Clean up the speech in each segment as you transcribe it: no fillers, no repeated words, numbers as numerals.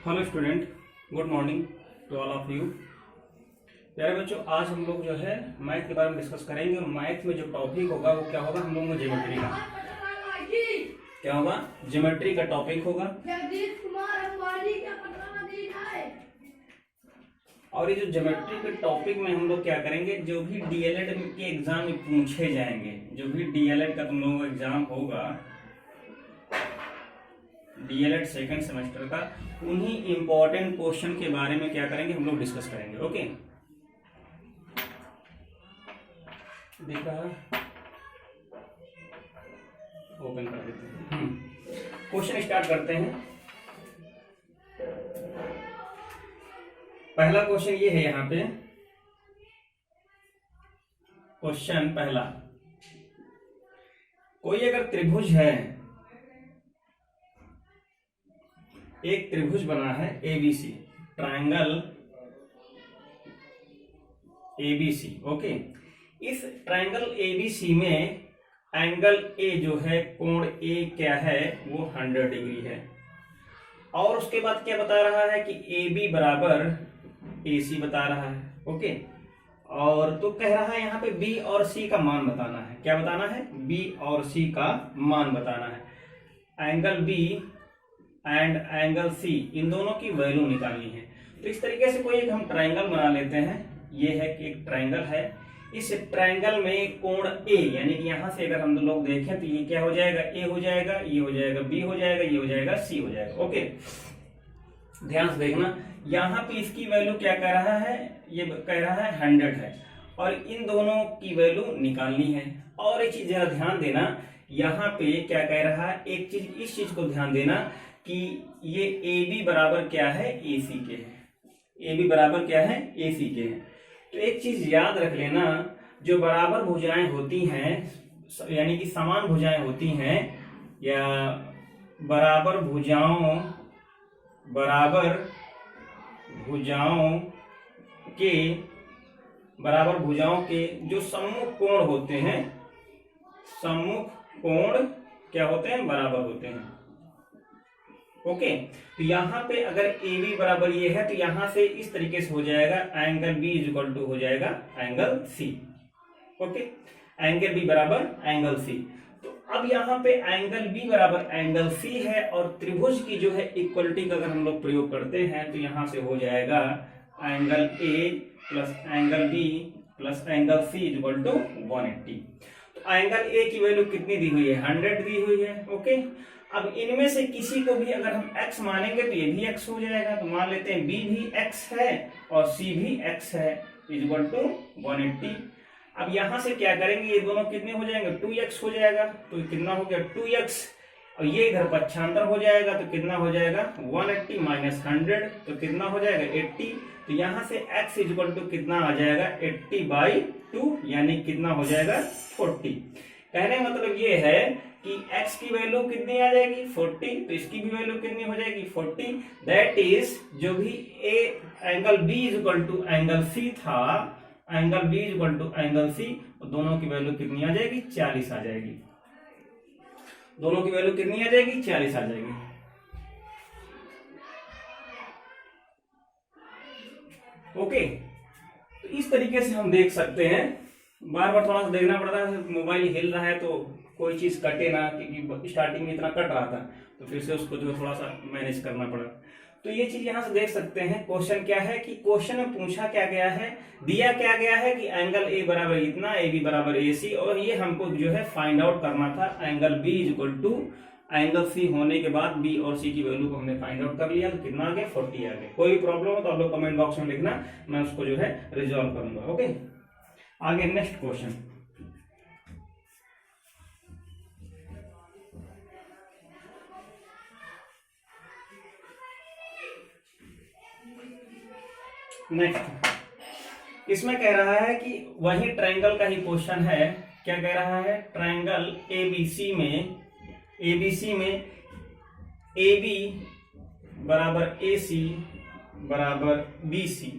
Hello student, good morning to all of you. प्यारे बच्चों, आज हम लोग जो है मैथ के बारे में डिस्कस करेंगे और मैथ में जो टॉपिक होगा वो क्या होगा, हम लोगों को ज्योमेट्री का क्या होगा, ज्योमेट्री का टॉपिक होगा। और ये जो ज्योमेट्री के टॉपिक में हम लोग क्या करेंगे, जो भी डीएलएड के एग्जाम में पूछे जाएंगे, जो भी डीएलएड का तुम लोगों का एग्जाम होगा, डीएलएड सेकंड सेमेस्टर का, उन्हीं इंपॉर्टेंट क्वेश्चन के बारे में क्या करेंगे, हम लोग डिस्कस करेंगे। ओके, दिख रहा है, ओपन कर देते हैं। क्वेश्चन स्टार्ट करते हैं। पहला क्वेश्चन ये है, यहाँ पे क्वेश्चन पहला, कोई अगर त्रिभुज है, एक त्रिभुज बना है एबीसी, ट्रायंगल एबीसी। ओके, इस ट्रायंगल एबीसी में एंगल ए जो है, कोण ए क्या है, वो 100 डिग्री है। और उसके बाद क्या बता रहा है कि ए बी बराबर ए सी बता रहा है। ओके, और तो कह रहा है यहाँ पे बी और सी का मान बताना है। क्या बताना है? बी और सी का मान बताना है। Angle B and angle C, इन दोनों की वैल्यू निकालनी है। तो इस तरीके से कोई एक हम ट्रायंगल बना लेते हैं। ये है कि एक ट्रायंगल है, इस ट्रायंगल में कोण ए, यानी कि यहां से अगर हम लोग देखें तो ये क्या हो जाएगा, ए हो जाएगा, ये हो जाएगा, बी हो जाएगा, ये हो जाएगा, सी हो जाएगा। ओके, ध्यान से देखना, यहाँ पे इसकी वैल्यू क्या कह रहा है, ये कह रहा है 100 है, और इन दोनों की वैल्यू निकालनी है। और एक चीज जरा ध्यान देना, यहाँ पे क्या कह रहा है, एक चीज, इस चीज को ध्यान देना कि ये ए बी बराबर क्या है, ए सी के है। ए बी बराबर क्या है, ए सी के है। तो एक चीज याद रख लेना, जो बराबर भुजाएं होती हैं, यानी कि समान भुजाएं होती हैं, या बराबर भुजाओं के जो सम्मुख कोण होते हैं, सम्मुख कोण क्या होते हैं, बराबर होते हैं। ओके, तो यहाँ पे अगर ए बी बराबर ये है, तो यहां से इस तरीके से हो जाएगा, angle B is equal to हो जाएगा angle C. Okay, angle B बराबर एंगल सी। तो अब यहाँ पे एंगल बी बराबर एंगल सी है, और त्रिभुज की जो है इक्वलिटी का अगर हम लोग प्रयोग करते हैं, तो यहां से हो जाएगा angle A plus angle B plus angle C is equal to 180। तो एंगल ए की वैल्यू कितनी दी हुई है, 100 दी हुई है। ओके, अब इनमें से किसी को भी अगर हम x मानेंगे तो ये भी x हो जाएगा। तो मान लेते हैं b भी x है और c भी x है, इज इक्वल टू 180। अब यहां से क्या करेंगे, ये दोनों कितने हो जाएंगे, 2x हो जाएगा। तो कितना हो गया, 2x, और ये इधर पक्षांतर हो जाएगा, तो कितना हो जाएगा, 180 माइनस 100, तो कितना हो जाएगा, 80। तो यहां से x इज इक्वल टू कितना आ जाएगा, 80/2, यानी कितना हो जाएगा, 40। कहने का मतलब ये है कि x की वैल्यू कितनी आ जाएगी, 40, तो इसकी भी वैल्यू कितनी हो जाएगी, 40। दैट इज, जो भी angle b is equal to angle c था, angle b is equal to angle c, दोनों की वैल्यू कितनी आ जाएगी, 40 आ जाएगी। दोनों की वैल्यू कितनी आ जाएगी, 40 आ जाएगी। ओके, तो इस तरीके से हम देख सकते हैं। बार बार थोड़ा सा देखना पड़ता है, मोबाइल हिल रहा है तो कोई चीज कटे ना, क्योंकि स्टार्टिंग में इतना कट रहा था, तो फिर से उसको जो थोड़ा सा मैनेज करना पड़ा। तो ये चीज यहां से देख सकते हैं। क्वेश्चन क्या है कि क्वेश्चन में पूछा क्या गया है, दिया क्या गया है कि एंगल ए बराबर इतना, ए बी बराबर ए सी, और ये हमको जो है फाइंड आउट करना था। Angle B is equal to angle C होने के बाद बी और सी की वैल्यू को हमने फाइंड आउट कर लिया। तो कितना आ गया, 40 आ गया। कोई प्रॉब्लम हो तो आप लोग कमेंट बॉक्स में लिखना, मैं उसको जो है रिजॉल्व करूंगा। ओके, आगे नेक्स्ट क्वेश्चन। नेक्स्ट, इसमें कह रहा है कि वही ट्रायंगल का ही क्वेश्चन है। क्या कह रहा है, ट्रायंगल एबीसी में ए बी बराबर ए सी बराबर बी सी।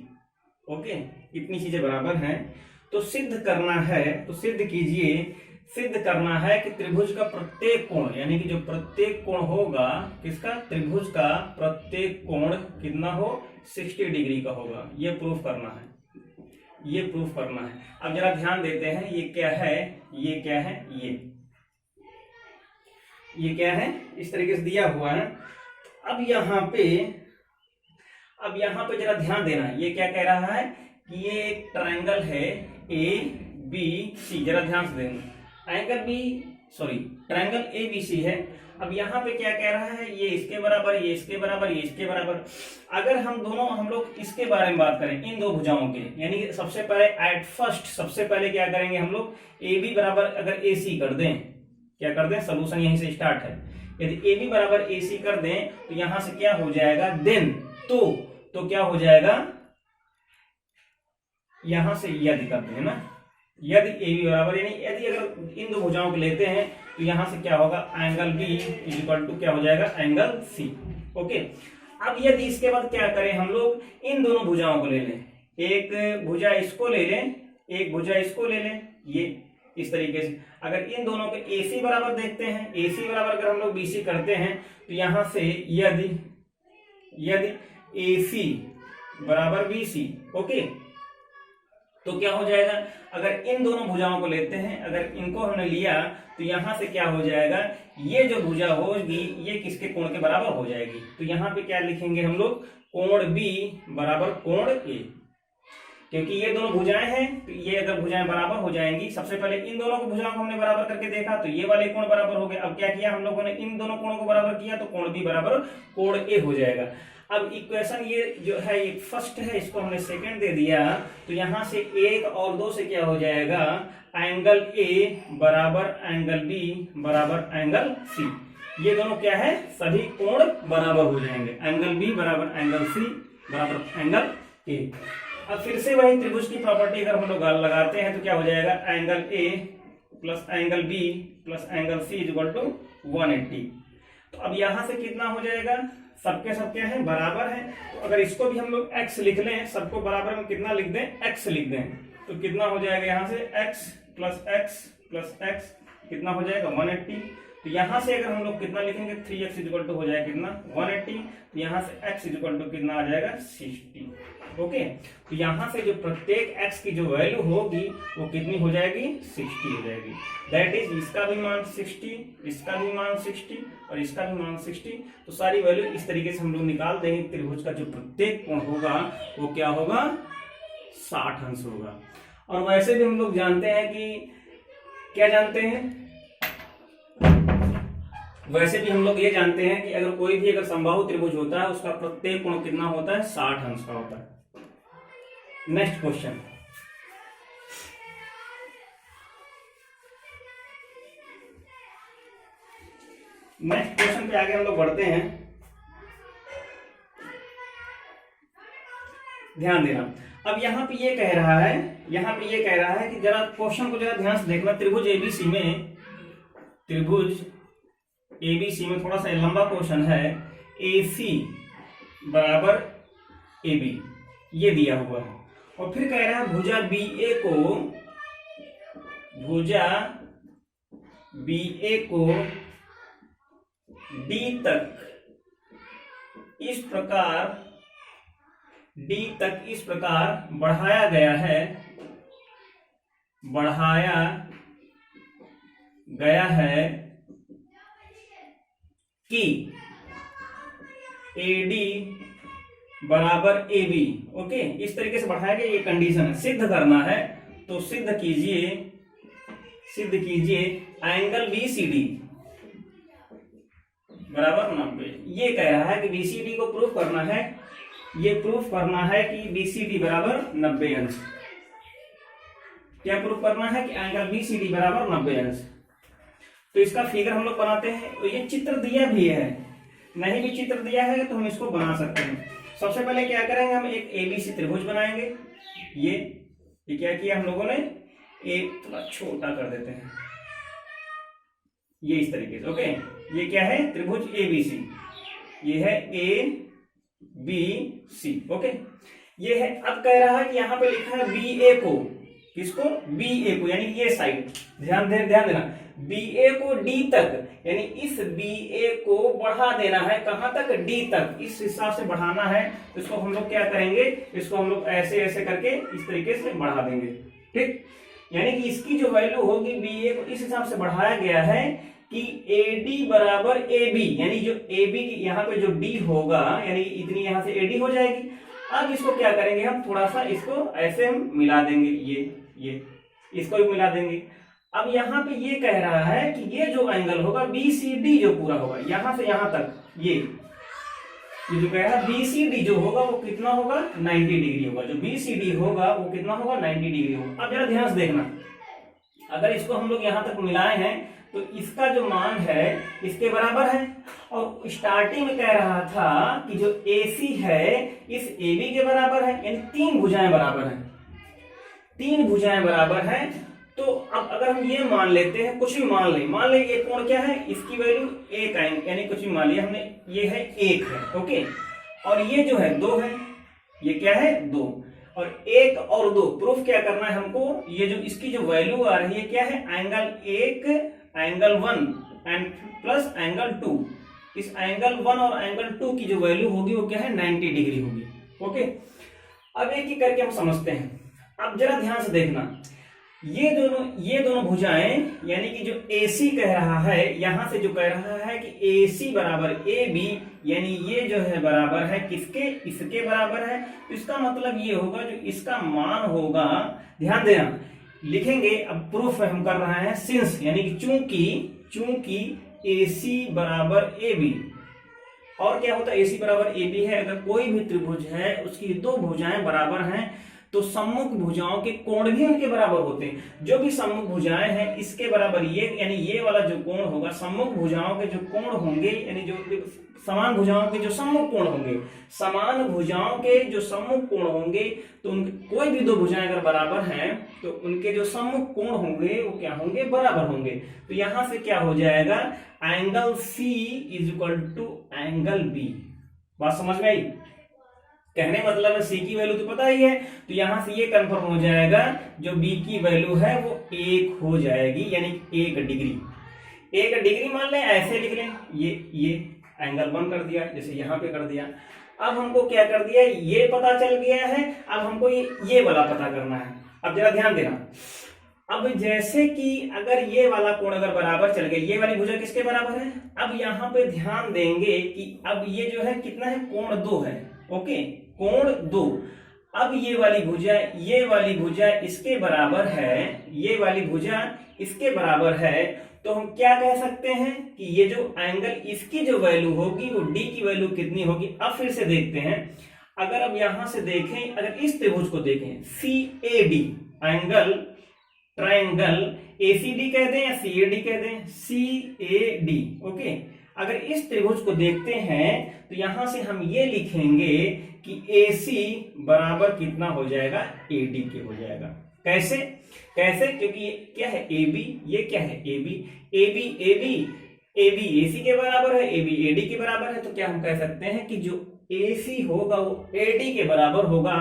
ओके, इतनी चीजें बराबर हैं, तो सिद्ध करना है। तो सिद्ध कीजिए सिद्ध करना है कि त्रिभुज का प्रत्येक कोण, यानी कि जो प्रत्येक कोण होगा किसका, त्रिभुज का प्रत्येक कोण कितना हो, 60 डिग्री का होगा। ये प्रूफ करना है, ये प्रूफ करना है। अब जरा ध्यान देते हैं, ये क्या है, ये क्या है, ये क्या है, इस तरीके से दिया हुआ है। अब यहाँ पे जरा ध्यान देना, ये क्या कह रहा है कि ये एक ट्रायंगल है ABC, जरा ध्यान से देना, ट्रायंगल ABC है। अब यहाँ पे क्या कह रहा है, ये इसके बराबर, ये इसके बराबर, ये इसके बराबर। अगर हम लोग इसके बारे में बात करें, इन दो भुजाओं के, यानी कि सबसे पहले क्या करेंगे हम लोग, AB बराबर अगर AC कर दें, क्या कर दें, सोल्यूशन यहीं से स्टार्ट है। यदि AB बराबर AC कर दें तो यहां से क्या हो जाएगा, देन तो क्या हो जाएगा, यहां से यदि करते हैं ना, यदि AB बराबर, यानी यदि अगर इन दो भुजाओं को लेते हैं तो यहां से क्या होगा, एंगल B इक्वल टू क्या हो जाएगा, एंगल C। ओके, अब यदि इसके बाद क्या करें हम लोग, इन दोनों भुजाओं को ले लें, एक भुजा इसको ले लें, एक भुजा इसको ले लें, ये इस तरीके से। अगर इन दोनों के AC बराबर देखते हैं, AC बराबर अगर हम लोग BC करते हैं तो यहां से यदि AC बराबर BC, ओके, तो क्या हो जाएगा, अगर इन दोनों भुजाओं को लेते हैं, अगर इनको हमने लिया तो यहां से क्या हो जाएगा, ये जो भुजा होगी ये किसके कोण के बराबर हो जाएगी। तो यहां पे क्या लिखेंगे हम लोग, कोण B बराबर कोण A, क्योंकि ये दोनों भुजाएं हैं तो ये अगर भुजाएं बराबर हो जाएंगी, सबसे पहले इन दोनों को भुजाओं को हमने बराबर करके देखा तो ये वाले कोण बराबर हो गए। अब क्या किया हम लोगों ने, इन दोनों कोणों को बराबर किया तो कोण B बराबर कोण A हो जाएगा। अब इक्वेशन ये जो है ये फर्स्ट है, इसको हमने सेकंड दे दिया, तो यहां से 1 और 2 से क्या हो जाएगा, एंगल A बराबर एंगल B बराबर एंगल C। ये दोनों क्या है, सभी कोण बराबर हो जाएंगे, एंगल B बराबर एंगल C बराबर एंगल A। अब फिर से वही त्रिभुज की प्रॉपर्टी अगर हम लोग लगाते हैं तो क्या हो जाएगा, angle A plus angle B plus angle C equal to 180। तो अब यहां से कितना हो जाएगा, सबके हैं बराबर है, तो अगर इसको भी हम लोग x लिख लें, सबको बराबर में कितना लिख दें, x लिख दें, तो कितना हो जाएगा, यहाँ से x प्लस x कितना हो जाएगा 180। तो यहां से अगर हम लोग कितना लिखेंगे, 3x इक्वल टू हो जाएगा कितना 180, तो यहां से x इक्वल टू कितना आ जाएगा 60। ओके, तो यहां से जो प्रत्येक x की जो वैल्यू होगी वो कितनी हो जाएगी, 60 हो जाएगी। दैट इज इसका भी मान 60, इसका भी मान 60 और इसका भी मान 60। तो सारी वैल्यू इस तरीके से हम लोग निकाल देंगे। त्रिभुज का जो प्रत्येक कोण होगा वो क्या होगा, 60 अंश होगा। और वैसे भी हम लोग जानते हैं कि क्या जानते हैं, वैसे भी हम लोग ये जानते हैं कि अगर कोई भी अगर समबाहु त्रिभुज होता है उसका प्रत्येक कोण कितना होता है, 60 अंश का होता है। नेक्स्ट क्वेश्चन, पे आगे हम लोग बढ़ते हैं। ध्यान देना, अब यहाँ पे ये कह रहा है कि जरा क्वेश्चन को जरा ध्यान से देखना। त्रिभुज ABC में थोड़ा सा लंबा क्वेश्चन है, AC बराबर AB ये दिया हुआ है, और फिर कह रहा है भुजा BA को D तक इस प्रकार बढ़ाया गया है कि AD बराबर AB। ओके, इस तरीके से बढ़ाया गया, ये कंडीशन है, सिद्ध करना है। तो सिद्ध कीजिए एंगल BCD बराबर 90। ये कह रहा है कि BCD को प्रूफ करना है, ये प्रूफ करना है कि BCD बराबर 90 अंश। क्या प्रूफ करना है कि एंगल BCD बराबर 90 अंश। तो इसका फिगर हम लोग बनाते हैं। तो ये चित्र दिया भी है, नहीं भी चित्र दिया है तो हम इसको बना सकते हैं। सबसे पहले क्या करेंगे, हम एक ABC त्रिभुज बनाएंगे। ये क्या किया हम लोगों ने, एक थोड़ा छोटा कर देते हैं, ये इस तरीके से। ओके, ये क्या है, त्रिभुज ABC, ये है ABC। ओके, ये है। अब कह रहा है कि यहाँ पे लिखा है BA को किसको, बी ए को, यानी ये साइड, ध्यान देना, बी ए को डी तक, यानी इस बी ए को बढ़ा देना है कहां तक, डी तक, इस हिसाब से बढ़ाना है। तो इसको हम लोग क्या करेंगे, इसको हम लोग ऐसे ऐसे करके इस तरीके से बढ़ा देंगे, ठीक। यानी कि इसकी जो वैल्यू होगी बी ए को इस हिसाब से बढ़ाया गया है कि ए डी बराबर ए बी, यानी जो ए बी की यहाँ पे जो डी होगा, यानी इतनी यहाँ से ए डी हो जाएगी। अब इसको क्या करेंगे हम, थोड़ा सा इसको ऐसे हम मिला देंगे, ये इसको भी मिला देंगे। अब यहाँ पे ये कह रहा है कि ये जो एंगल होगा बी सी डी जो पूरा होगा यहां से यहां तक, ये जो कह रहा है बी सी डी जो होगा वो कितना होगा, 90 डिग्री होगा। जो बी सी डी होगा वो कितना होगा, 90 डिग्री होगा। अब जरा ध्यान से देखना, अगर इसको हम लोग यहां तक मिलाए हैं तो इसका जो मान है इसके बराबर है। और स्टार्टिंग में कह रहा था कि जो AC है इस AB के बराबर है, यानी 3 भुजाएं बराबर हैं, 3 भुजाएं बराबर हैं। तो अब अगर हम ये मान लेते हैं, कुछ भी मान ले ये कोण क्या है, इसकी वैल्यू 1 आएंगे, यानी कुछ भी मान लिया हमने, ये है 1 है, ओके। और ये जो है 2 है, ये क्या है 2, और 1 और 2 प्रूफ क्या करना है हमको, ये जो इसकी जो वैल्यू आ रही है क्या है, angle 1 angle 1 and plus angle 2, इस एंगल 1 और एंगल 2 की जो वैल्यू होगी वो क्या है, 90 डिग्री होगी, ओके। अब एक एक करके हम समझते हैं। अब जरा ध्यान से देखना, ये दोनों भुजाएं, यानी कि जो AC कह रहा है, यहां से जो कह रहा है कि AC बराबर AB, यानी ये जो है बराबर है किसके, इसके बराबर है। तो इसका मतलब ये होगा जो इसका मान होगा, ध्यान देना, लिखेंगे। अब प्रूफ हम कर रहे हैं सिंस, यानी कि चूंकि AC बराबर AB, और क्या होता है AC बराबर AB है, अगर कोई भी त्रिभुज है उसकी 2 भुजाएं बराबर हैं तो सम्मुख भुजाओं के कोण भी उनके बराबर होते हैं। जो भी सम्मुख भुजाएं हैं इसके बराबर ये, यानी ये वाला जो कोण होगा, सम्मुख भुजाओं के जो कोण होंगे, यानी जो समान भुजाओं के जो सम्मुख कोण होंगे, समान भुजाओं के जो सम्मुख कोण होंगे, तो उनके कोई भी 2 भुजाएं अगर बराबर हैं तो उनके जो सम्मुख कोण होंगे वो क्या होंगे, बराबर होंगे। तो यहां से क्या हो जाएगा, angle C is equal to angle B। बात समझ में आई, कहने मतलब है C की वैल्यू तो पता ही है, तो यहां से ये कंफर्म हो जाएगा जो B की वैल्यू है वो 1 हो जाएगी, यानी 1 डिग्री। 1 डिग्री मान लें, ऐसे लिख लें, ये एंगल 1 कर दिया, जैसे यहां पे कर दिया। अब हमको क्या कर दिया, ये पता चल गया है, अब हमको ये वाला पता करना है। अब जरा ध्यान देना, अब जैसे कि अगर ये वाला कोण अगर बराबर चल गया, ये वाली भुजा किसके बराबर है, अब यहाँ पे ध्यान देंगे कि अब ये जो है कितना है, कोण 2 है, ओके, कोण 2। अब ये वाली भुजा इसके बराबर है, ये वाली भुजा इसके बराबर है, तो हम क्या कह सकते हैं कि ये जो एंगल, इसकी जो वैल्यू होगी वो D की वैल्यू कितनी होगी। अब फिर से देखते हैं, अगर अब यहां से देखें, अगर इस त्रिभुज को देखें CAD, एंगल ट्रायंगल ACD कह दें या CAD कह दें, CAD, ओके। अगर इस त्रिभुज को देखते हैं तो यहां से हम ये लिखेंगे कि AC बराबर कितना हो जाएगा, AD के हो जाएगा। कैसे, क्योंकि ये क्या है AB, ये क्या है AB AC के बराबर है, AB AD के बराबर है, तो क्या हम कह सकते हैं कि जो AC होगा वो AD के बराबर होगा।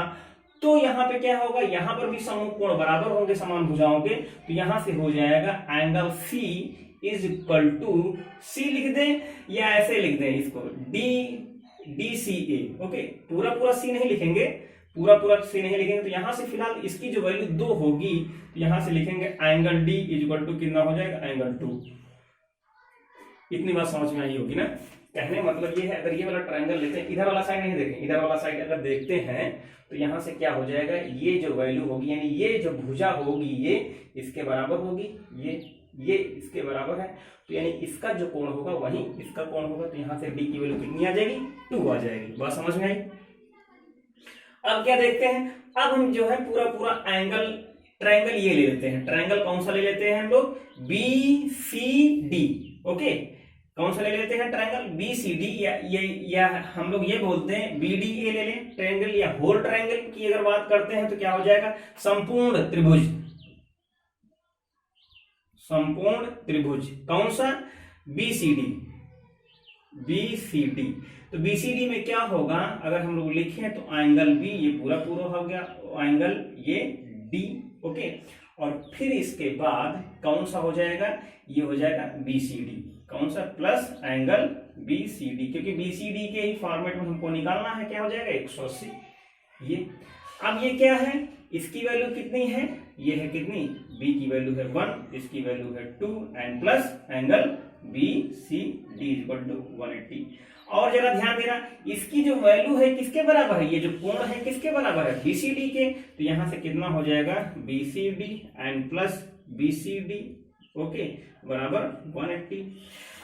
तो यहाँ पे क्या होगा, यहाँ पर भी सम्मुख कोण बराबर होंगे समान भुजाओं के, तो यहां से हो जाएगा angle C is equal to, C लिख दें या ऐसे लिख दें इसको, DCA, ओके। पूरा C नहीं लिखेंगे, C नहीं लिखेंगे, तो यहां से फिलहाल इसकी जो वैल्यू 2 होगी, तो यहां से लिखेंगे angle D is equal to कितना हो जाएगा, एंगल 2। इतनी बात समझ में आई होगी ना। कहने मतलब ये है, अगर ये वाला ट्रायंगल लेते हैं, इधर वाला साइड नहीं देखें, इधर वाला साइड अगर देखते हैं तो यहां से क्या हो जाएगा, ये जो वैल्यू होगी, यानी ये जो भुजा होगी ये इसके बराबर होगी, ये इसके बराबर है, तो यानी इसका जो कोण होगा वही इसका कोण होगा, तो यहां से D की वैल्यू कितनी आ जाएगी, 2 आ जाएगी। बात समझ में आई। अब क्या देखते हैं, अब हम जो है पूरा ट्रायंगल ये ले लेते हैं। ट्रायंगल कौन सा ले लेते हैं हम लोग, BCD, ओके। कौन सा ले लेते हैं, ट्रायंगल BCD, या हम लोग ये बोलते हैं BDA ले लें ट्रायंगल, या होल ट्रायंगल की अगर बात करते हैं तो क्या हो जाएगा, संपूर्ण त्रिभुज कौन सा, BCD। तो BCD में क्या होगा, अगर हम लोग लिखें तो एंगल B ये पूरा हो गया, एंगल ये D ओके। और फिर इसके बाद कौन सा हो जाएगा, ये हो जाएगा BCD, कौन सा, प्लस एंगल BCD, क्योंकि BCD के ही फॉर्मेट में हमको निकालना है, क्या हो जाएगा 180 ये। अब ये क्या है, इसकी वैल्यू कितनी है, ये है कितनी, B की वैल्यू है 1, इसकी वैल्यू है 2 and plus angle BCD equal to 180। और जरा ध्यान देना, इसकी जो वैल्यू है किसके बराबर है, ये जो कोण है किसके बराबर है, BCD के। तो यहां से कितना हो जाएगा, BCD and plus BCD, okay, बराबर 180।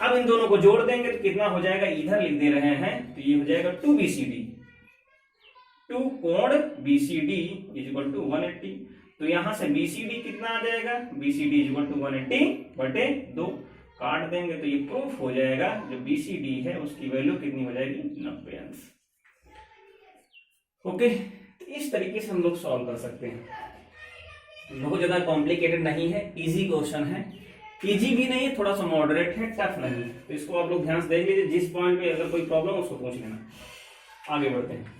अब इन दोनों को जोड़ देंगे तो कितना हो जाएगा, इधर लिख दे रहे हैं तो ये हो जाएगा 2BCD, 2 कोण BCD इक्वल टू 180। तो यहां से BCD कितना आ जाएगा, BCD इक्वल टू 180/2, काट देंगे तो ये प्रूफ हो जाएगा, जो BCD है उसकी वैल्यू कितनी हो जाएगी, 90 अंश। ओके, तो इस तरीके से हम लोग सॉल्व कर सकते हैं। बहुत ज्यादा कॉम्प्लिकेटेड नहीं है, इजी क्वेश्चन है, इजी भी नहीं है, थोड़ा सा मॉडरेट है, टफ नहीं है। तो इसको आप लोग ध्यान से देख लीजिए, जिस पॉइंट पे अगर कोई प्रॉब्लम उसको पूछ लेना। आगे बढ़ते हैं।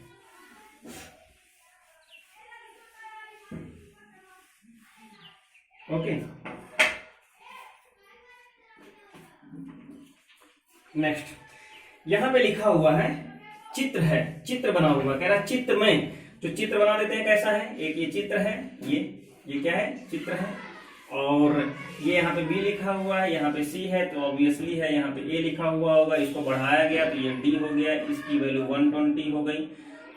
ओके, नेक्स्ट यहां पे लिखा हुआ है चित्र है, चित्र बना हुआ, कह रहा चित्र में, जो चित्र बना देते हैं कैसा है, एक ये चित्र है, ये क्या है, चित्र है, और ये यहाँ पे B लिखा हुआ है, यहाँ पे C है, तो ऑब्वियसली है यहाँ पे A लिखा हुआ होगा, इसको बढ़ाया गया तो ये D हो गया, इसकी वैल्यू 120 हो गई,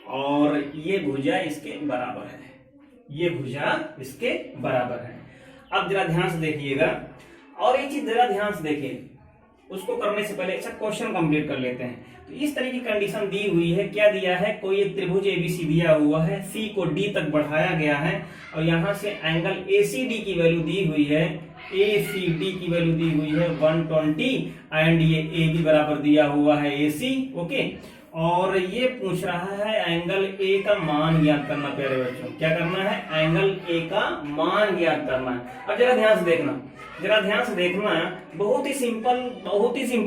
और ये भुजा इसके बराबर है, ये भुजा इसके बराबर है। अब जरा ध्यान से देखिएगा, और एक चीज जरा ध्यान से देखिए, उसको करने से पहले अच्छा क्वेश्चन कंप्लीट कर लेते हैं। तो इस तरह की कंडीशन दी हुई है, क्या दिया है, कोई एक त्रिभुज ABC दिया हुआ है, C को D तक बढ़ाया गया है, और यहां से एंगल ACD की वैल्यू दी हुई है, ACD की वैल्यू दी हुई है 120, एंड ये AB बराबर दिया हुआ है AC, ओके। और ये पूछ रहा है एंगल A का मान ज्ञात करना। प्यारे बच्चों, क्या करना है, एंगल A का मान ज्ञात करना है। अब जरा ध्यान से देखना, जरा ध्यान से देखना, बहुत ही सिंपल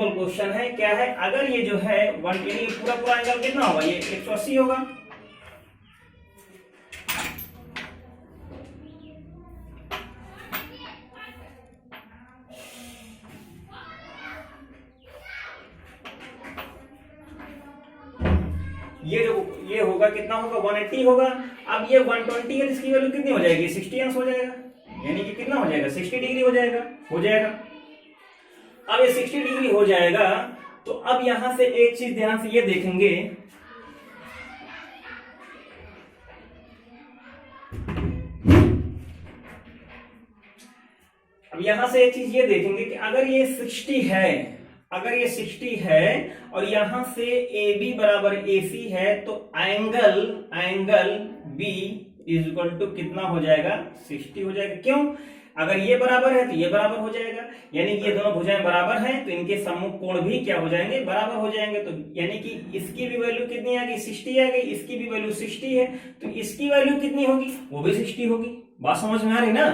क्वेश्चन है। क्या है, अगर ये जो है 120, पूरा एंगल कितना होगा, ये 180 होगा, ये होगा कितना होगा, 180 होगा। अब ये 120 है, इसकी वैल्यू कितनी हो जाएगी, 60 अंश हो जाएगा, यानी कि कितना हो जाएगा, 60 डिग्री हो जाएगा, अब ये 60 डिग्री हो जाएगा। तो अब यहां से एक चीज ध्यान से ये देखेंगे, अब यहां से एक चीज ये देखेंगे कि अगर ये 60 है, और यहां से AB बराबर AC है, तो angle B is equal to कितना हो जाएगा, 60 हो जाएगा। क्यों, अगर ये बराबर है तो ये बराबर हो जाएगा, यानी कि ये दोनों भुजाएं बराबर हैं, तो इनके सम्मुख कोण भी क्या हो जाएंगे, बराबर हो जाएंगे। तो यानी कि इसकी भी वैल्यू कितनी आ गई, 60 आ गई, इसकी भी वैल्यू 60 है, तो इसकी वैल्यू कितनी होगी, वो भी 60 होगी। बात समझ में आ रही ना,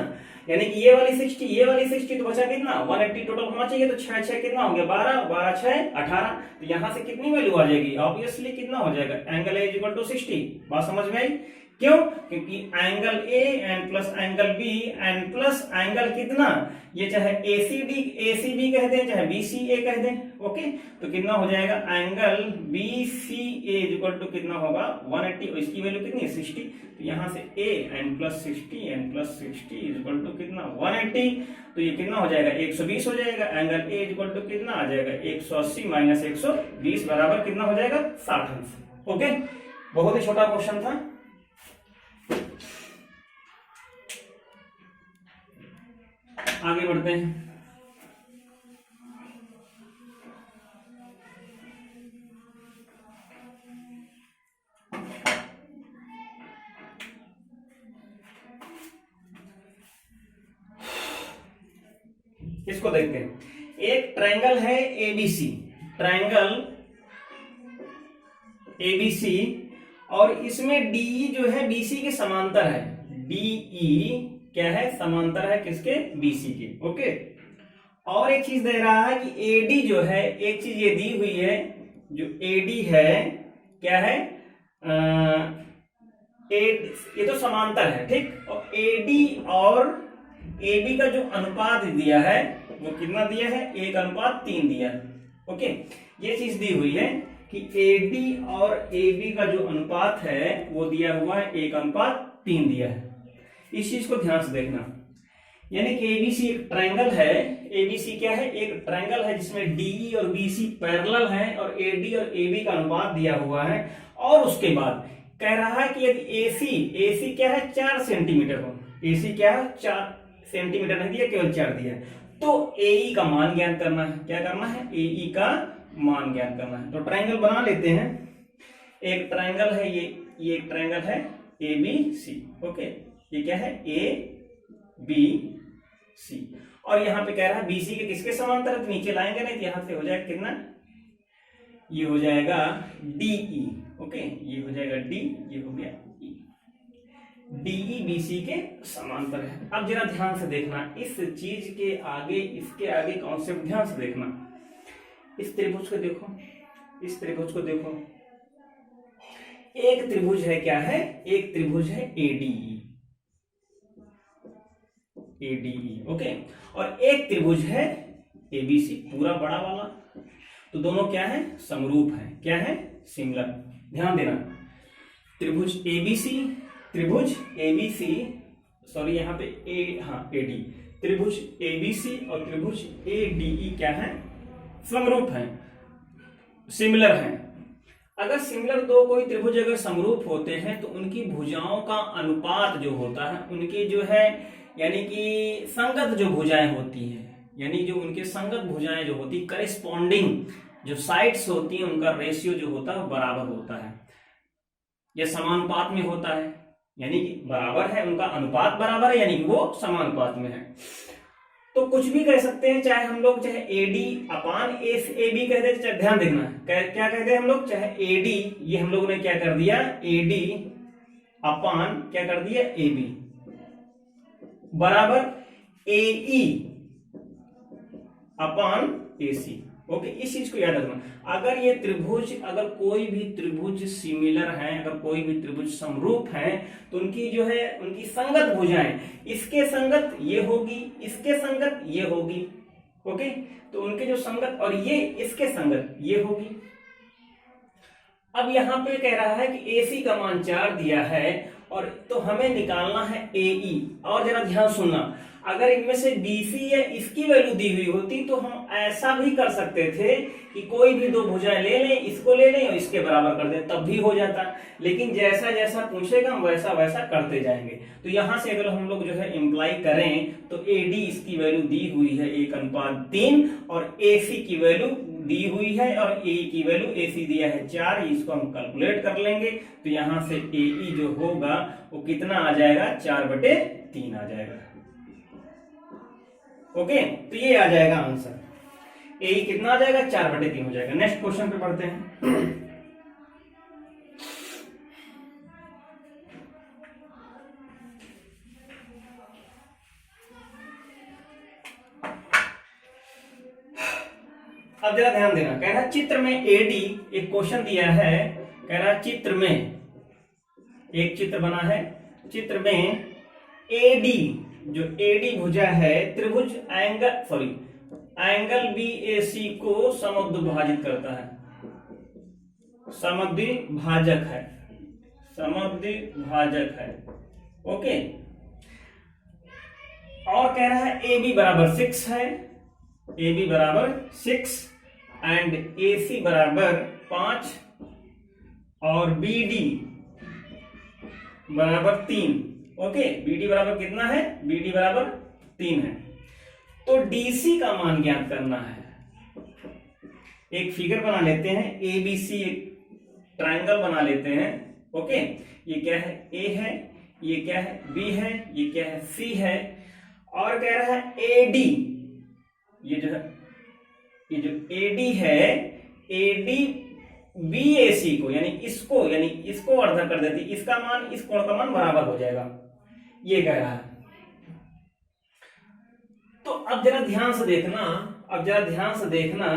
यानी कि ये वाली 60, ये वाली 60, तो बचा कितना, 180 टोटल होना चाहिए। तो 6 कितना हो गया, 12, 12 6 18। तो यहां से कितनी वैल्यू आ जाएगी, ऑब्वियसली कितना हो जाएगा, एंगल A इक्वल टू 60। बात समझ में आई, क्यों, क्योंकि angle A and plus angle B and plus angle कितना, ये चाहे ACB कह दें, चाहे BCA कह दें, ओके। तो कितना हो जाएगा, एंगल BCA इक्वल टू कितना होगा, 180, और इसकी वैल्यू कितनी है, 60। तो यहां से A and plus 60 and plus 60 equal to कितना, 180। तो ये कितना हो जाएगा, 120 हो जाएगा। एंगल A इक्वल टू कितना आ जाएगा, 180 माइनस 120 बराबर कितना हो जाएगा, 60 अंश। ओके, बहुत ही छोटा क्वेश्चन था। आगे बढ़ते हैं। इसको देखते हैं, एक ट्रायंगल है ABC, और इसमें DE जो है BC के समांतर है, DE क्या है, समांतर है किसके, BC के, ओके। और एक चीज दे रहा है कि AD जो है, एक चीज ये दी हुई है, जो AD है क्या है, ये तो समांतर है, ठीक। और एडी और एबी का जो अनुपात दिया है वो कितना दिया है, 1:3 दिया है। ओके, ये चीज दी हुई है कि एडी और एबी का जो अनुपात है वो दिया हुआ है 1:3 दिया है। इस चीज को ध्यान से देखना, यानी कि एबीसी एक ट्रायंगल है। एबीसी क्या है, एक ट्रायंगल है जिसमें डीई और बीसी पैरेलल है और एडी और एबी का अनुपात दिया हुआ है। और उसके बाद कह रहा है कि यदि एसी क्या है 4 सेंटीमीटर हो, एसी क्या है 4 सेंटीमीटर नहीं दिया, केवल 4 दिया है, तो एई का मान ज्ञात करना है। क्या करना है, एई का मान ज्ञात करना है। तो ट्रायंगल बना लेते हैं। एक ट्रायंगल है ये एक ट्रायंगल है ए बी सी। ओके, ये क्या है, ए बी सी। और यहां पे कह रहा है बीसी के किसके समांतर है, तो नीचे लाएंगे नहीं तो यहां से हो जाएगा कितना, ये हो जाएगा डीई। ओके, ये हो जाएगा डी, ये हो गया ई। डीई बीसी के समांतर है। अब जरा ध्यान से देखना, इस चीज के आगे, इसके आगे कॉन्सेप्ट ध्यान से देखना। इस त्रिभुज को देखो, इस त्रिभुज को देखो, एक त्रिभुज है, क्या है, एक त्रिभुज है एडीई, एडीई। ओके, और एक त्रिभुज है एबीसी, पूरा बड़ा वाला। तो दोनों क्या है, समरूप है। क्या है, सिमिलर। ध्यान देना, त्रिभुज एबीसी, त्रिभुज एबीसी, सॉरी यहाँ पे एडी, त्रिभुज एबीसी और त्रिभुज एडीई क्या है, समरूप है, सिमिलर है। अगर सिमिलर दो कोई त्रिभुज अगर समरूप होते हैं तो उनकी भुजाओं का अनुपात जो होता है, उनकी जो है यानी कि संगत जो भुजाएं होती है, यानी जो उनके संगत भुजाएं जो होती, करेस्पॉन्डिंग जो साइड्स होती हैं, उनका रेशियो जो होता है बराबर होता है या समानुपात में होता है। यानी कि बराबर है, उनका अनुपात बराबर है, यानी कि वो समानुपात में है। तो कुछ भी कह सकते हैं, चाहे हम लोग चाहे एडी अपान ए बी कह दे, चाहे ध्यान देखना क्या कहते हैं हम लोग, चाहे एडी, ये हम लोगों ने क्या कर दिया, एडी अपान क्या कर दिया, ए बी बराबर एई अपान ए सी। ओके, इस चीज को याद रखना। अगर ये त्रिभुज, अगर कोई भी त्रिभुज सिमिलर है, अगर कोई भी त्रिभुज समरूप है, तो उनकी जो है उनकी संगत भुजाएं, इसके संगत ये होगी, इसके संगत ये होगी। ओके, तो उनके जो संगत, और ये इसके संगत ये होगी। अब यहां पे कह रहा है कि AC का मान 4 दिया है, और तो हमें निकालना है AE। और जरा ध्यान सुनना, अगर इनमें से BC या इसकी वैल्यू दी हुई होती तो हम ऐसा भी कर सकते थे कि कोई भी दो भुजाएं ले लें, इसको ले लें और इसके बराबर कर दें, तब भी हो जाता। लेकिन जैसा जैसा पूछेगा हम वैसा वैसा करते जाएंगे। तो यहां से अगर हम लोग जो है इंप्लाई करें तो AD इसकी वैल्यू दी हुई है 1:3 और AC की वैल्यू दी हुई है और AE की वैल्यू AC दिया है 4। इसको हम कैलकुलेट कर लेंगे तो यहां से AE जो होगा वो कितना आ जाएगा, 4/3 आ जाएगा। ओके, तो ये आ जाएगा आंसर। ए कितना आ जाएगा, 4/3 हो जाएगा। नेक्स्ट क्वेश्चन पे पढ़ते हैं। अब जरा ध्यान देना, कह रहा चित्र में एडी, एक क्वेश्चन दिया है, कह रहा चित्र में एक चित्र बना है, चित्र में एडी, जो एडी भुजा है त्रिभुज एंगल बीएसी को समद्विभाजित करता है, समद्विभाजक है, समद्विभाजक है। ओके, और कह रहा है AB बराबर 6 है, AB बराबर 6 एंड AC बराबर 5 और BD बराबर 3। ओके, BD बराबर कितना है, BD बराबर 3 है। तो DC का मान ज्ञात करना है। एक फिगर बना लेते हैं, ABC एक ट्रायंगल बना लेते हैं। ओके, ये क्या है, A है, ये क्या है, B है, ये क्या है, C है, और कह रहा है AD, ये जो है, ये जो AD है, AD BAC को यानी इसको अर्धा कर देती, इसका मान इस कोण का मान बराबर हो जाएगा, ये कह रहा है। तो अब जरा ध्यान से देखना, अब जरा ध्यान से देखना,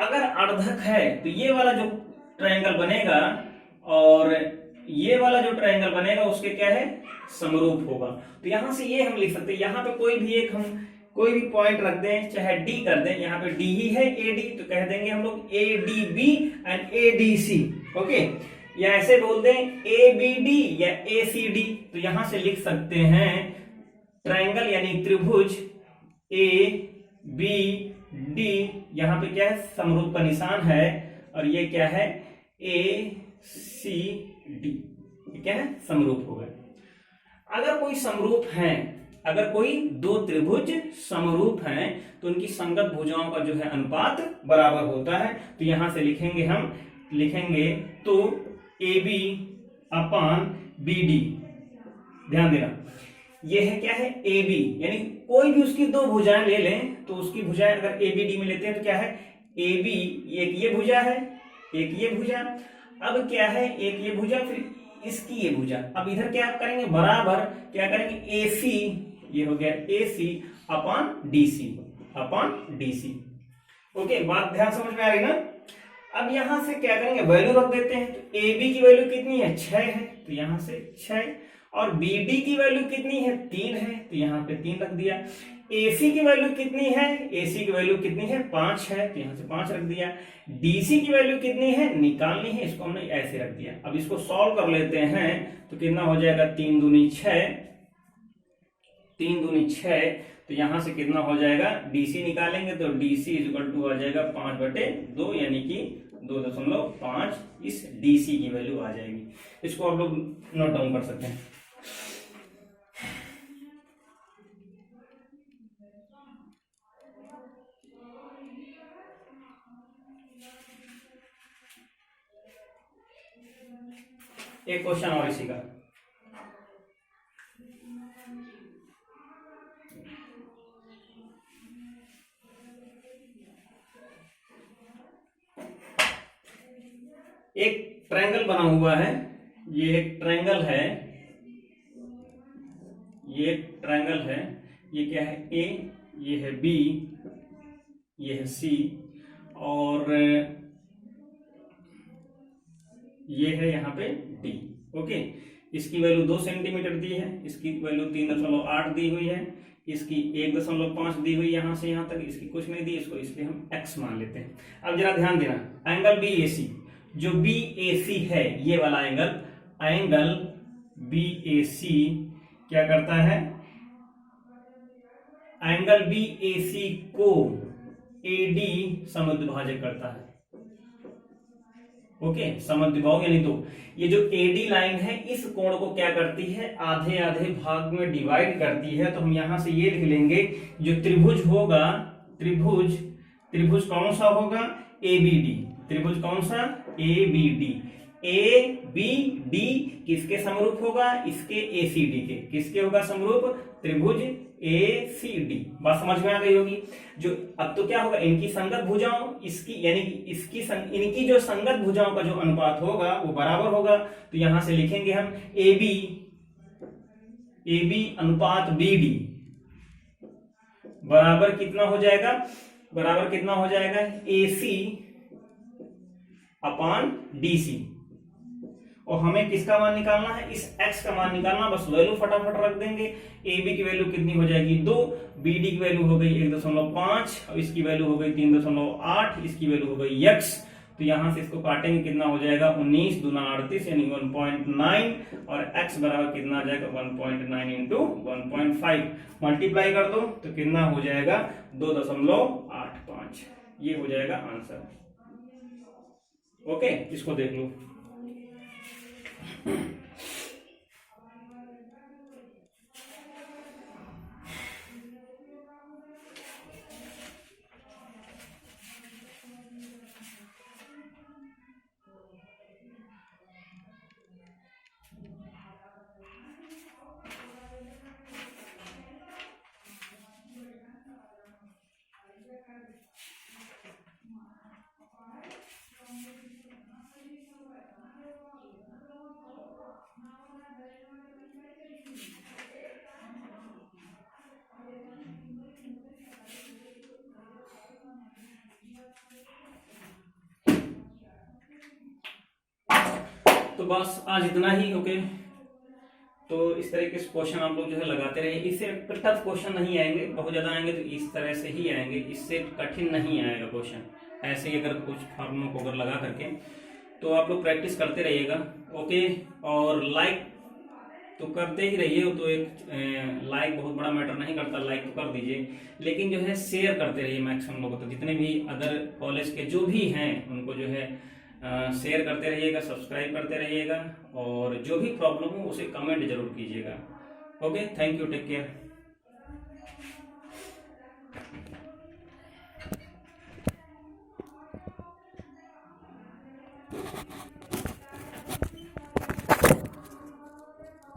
अगर अर्धक है तो ये वाला जो ट्रायंगल बनेगा और ये वाला जो ट्रायंगल बनेगा उसके क्या है, समरूप होगा। तो यहां से ये हम लिख सकते हैं, यहाँ पे कोई भी एक हम कोई भी पॉइंट रख दें, चाहे डी कर दें, यहाँ पे डी ही है एडी, तो कह देंगे हम लोग A D B and A D C. Okay, या ऐसे बोल दें ए बी डी या ए सी डी। तो यहां से लिख सकते हैं ट्रायंगल यानी त्रिभुज ए बी डी, यहां पे क्या है, समरूप का निशान है, और ये क्या है, ए सी डी, क्या है, समरूप हो गए। अगर कोई समरूप है, अगर कोई दो त्रिभुज समरूप हैं तो उनकी संगत भुजाओं का जो है अनुपात बराबर होता है। तो यहां से लिखेंगे, हम लिखेंगे तो A B upon B D, ध्यान देना ये है क्या है, ए बी, यानी कोई भी उसकी दो भुजाएं ले लें तो उसकी भुजाएं अगर ए बी डी में लेते हैं तो क्या है, ए बी, एक ये भुजा है, एक ये भुजा, अब क्या है, एक ये भुजा, फिर इसकी ये भुजा। अब इधर क्या करेंगे, बराबर क्या करेंगे, ए सी, ये हो गया A C upon D C, upon D C. Okay, बात ध्यान समझ में आ रही ना। अब यहां से क्या करेंगे, वैल्यू रख देते हैं। तो ए बी की वैल्यू कितनी है, 6 है, तो यहां से 6, और बी डी की वैल्यू कितनी है, 3 है, तो यहां पे 3 रख दिया। AC की वैल्यू कितनी है, AC की वैल्यू कितनी है, 5 है, तो यहां से 5 रख दिया। DC की वैल्यू कितनी है, निकालनी है, इसको हमने ऐसे रख दिया। अब इसको सॉल्व कर लेते हैं तो कितना हो जाएगा, 3 दूनी 6, 3 दूनी 6, तो यहां से कितना हो जाएगा, DC निकालेंगे तो DC इक्वल टू आ जाएगा 5/2, यानी कि 2.5 इस DC की वैल्यू आ जाएगी। इसको आप लोग नोट डाउन कर सकते हैं। एक क्वेश्चन और इसी का, एक ट्रायंगल बना हुआ है, ये एक ट्रायंगल है, ये एक ट्रायंगल है, ये क्या है, ए, ये है बी, ये है सी, और ये है यहाँ पे डी। ओके, इसकी वैल्यू 2 सेंटीमीटर दी है, इसकी वैल्यू 3.8 दी हुई है, इसकी 1.5 दी हुई यहां से यहां तक, इसकी कुछ नहीं दी, इसको इसलिए हम x मान लेते हैं। अब जरा ध्यान देना, एंगल बी ए सी, जो बी ए सी है ये वाला एंगल, एंगल बी ए सी क्या करता है, एंगल बी ए सी को ए डी समद्विभाजक करता है। ओके, समद्विभाजक यानी तो ये जो एडी लाइन है इस कोण को क्या करती है, आधे आधे भाग में डिवाइड करती है। तो हम यहां से ये लिख लेंगे, जो त्रिभुज होगा, त्रिभुज, त्रिभुज कौन सा होगा, ए बी डी, त्रिभुज कौन सा, A B D, A B D किसके समरूप होगा, इसके ए सी डी के, किसके होगा समरूप, त्रिभुज ए सी डी। बात समझ में आ गई होगी। जो अब तो क्या होगा, इनकी संगत भुजाओं, इसकी यानी इसकी इनकी जो संगत भुजाओं का जो अनुपात होगा वो बराबर होगा। तो यहां से लिखेंगे हम ए बी अनुपात बी डी बराबर कितना हो जाएगा, बराबर कितना हो जाएगा, ए सी अपॉन डी सी। और हमें किसका मान निकालना है, इस x का मान निकालना, बस वैल्यू फटाफट रख देंगे। ए बी की वैल्यू कितनी हो जाएगी, 2, बी डी की वैल्यू हो गई 1.5, और इसकी वैल्यू हो गई 3.8, इसकी वैल्यू हो गई x। तो यहां से इसको काटेंगे, कितना हो जाएगा, 19 दूना 38 यानी 1.9, और x बराबर कितना आ जाएगा, 1.9 इंटू 1.5 मल्टीप्लाई कर दो तो कितना हो जाएगा, 2.85। ये हो जाएगा आंसर। ओके, इसको देख लो। तो बस आज इतना ही। ओके, तो इस तरह के क्वेश्चन आप लोग जो है लगाते रहिए। इससे टफ क्वेश्चन नहीं आएंगे, बहुत ज्यादा आएंगे तो इस तरह से ही आएंगे, इससे कठिन नहीं आएगा क्वेश्चन। ऐसे ही अगर कुछ फॉर्मूलों को अगर लगा करके तो आप लोग प्रैक्टिस करते रहिएगा। ओके, और लाइक तो करते ही रहिए। तो एक लाइक बहुत बड़ा मैटर नहीं करता, लाइक तो कर दीजिए, लेकिन जो है शेयर करते रहिए मैक्सिमम लोगों तक। जितने भी अदर कॉलेज के जो भी हैं उनको जो है शेयर करते रहिएगा, सब्सक्राइब करते रहिएगा, और जो भी प्रॉब्लम हो उसे कमेंट जरूर कीजिएगा। Okay, thank you, take care.